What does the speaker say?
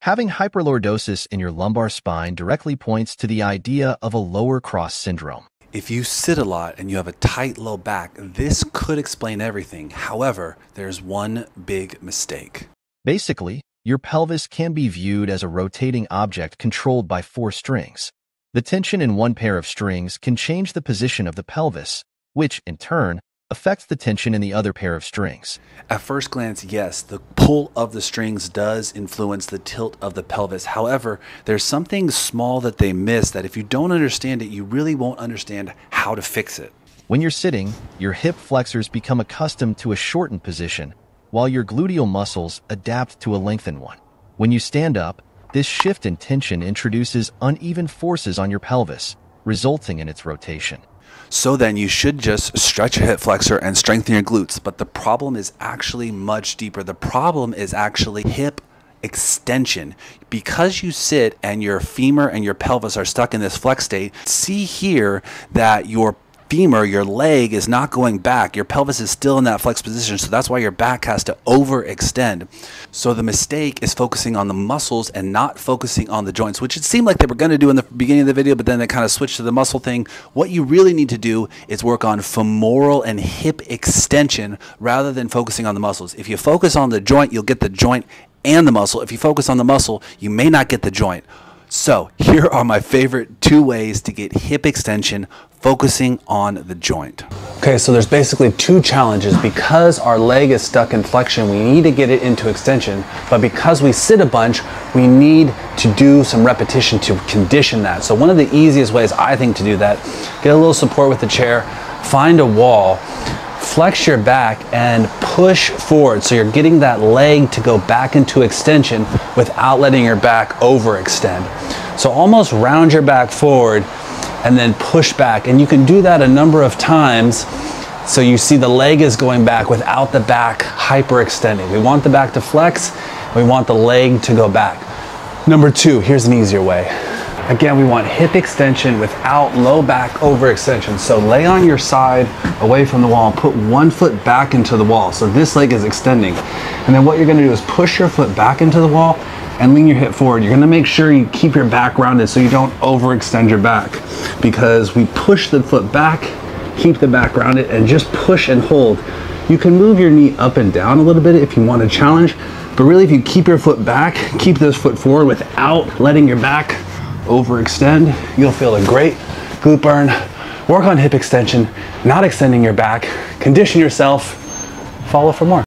Having hyperlordosis in your lumbar spine directly points to the idea of a lower cross syndrome. If you sit a lot and you have a tight low back, this could explain everything. However, there's one big mistake. Basically, your pelvis can be viewed as a rotating object controlled by 4 strings. The tension in one pair of strings can change the position of the pelvis, which, in turn, affects the tension in the other pair of strings. At first glance, yes, the pull of the strings does influence the tilt of the pelvis. However, there's something small that they miss that if you don't understand it, you really won't understand how to fix it. When you're sitting, your hip flexors become accustomed to a shortened position, while your gluteal muscles adapt to a lengthened one. When you stand up, this shift in tension introduces uneven forces on your pelvis, resulting in its rotation. So then you should just stretch your hip flexor and strengthen your glutes. But the problem is actually much deeper. The problem is actually hip extension. Because you sit and your femur and your pelvis are stuck in this flex state, see here that your femur, your leg, is not going back. Your pelvis is still in that flex position, so that's why your back has to overextend. So the mistake is focusing on the muscles and not focusing on the joints, which it seemed like they were going to do in the beginning of the video, but then they kind of switched to the muscle thing. What you really need to do is work on femoral and hip extension rather than focusing on the muscles. If you focus on the joint, you'll get the joint and the muscle. If you focus on the muscle, you may not get the joint. So here are my favorite 2 ways to get hip extension focusing on the joint. Okay, so there's basically 2 challenges. Because our leg is stuck in flexion, we need to get it into extension, but because we sit a bunch, we need to do some repetition to condition that. So one of the easiest ways I think to do that, get a little support with the chair, find a wall, flex your back and push forward so you're getting that leg to go back into extension without letting your back overextend. So almost round your back forward and then push back, and you can do that a number of times so you see the leg is going back without the back hyperextending. We want the back to flex, we want the leg to go back. Number 2, here's an easier way. Again, we want hip extension without low back overextension. So lay on your side away from the wall and put one foot back into the wall. So this leg is extending. And then what you're gonna do is push your foot back into the wall and lean your hip forward. You're gonna make sure you keep your back rounded so you don't overextend your back, because we push the foot back, keep the back rounded, and just push and hold. You can move your knee up and down a little bit if you want to challenge, but really if you keep your foot back, keep this foot forward without letting your back overextend, you'll feel a great glute burn. Work on hip extension, not extending your back. Condition yourself. Follow for more.